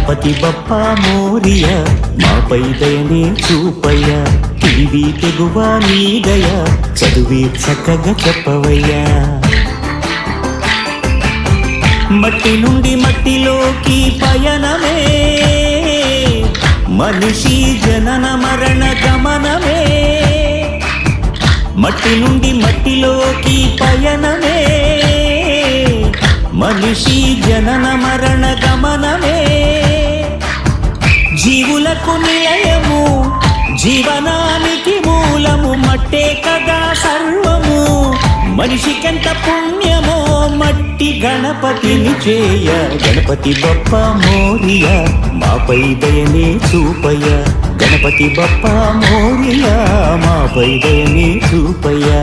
గణపతి బప్పా మోరియా మాపై దయనే చూపయ్యా టీవీ తెగువా నీ దయ చదువే చక్కగా చెప్పవయ్యా మట్టి నుండి మట్టిలోకి పయనమే మనిషి జనన మరణ గమనమే మట్టి నుండి మట్టిలోకి పయనమే మనిషి జనన మరణ గమనమే జీవులకు నిలయము జీవనానికి మూలము మట్టే కదా సర్వము మనిషికెంత పుణ్యమో మట్టి గణపతిని చేయ గణపతి బప్పా మోరియా మాపై దయనే చూపయ్యా గణపతి బప్పా మోరియా మాపై దయనే చూపయ్యా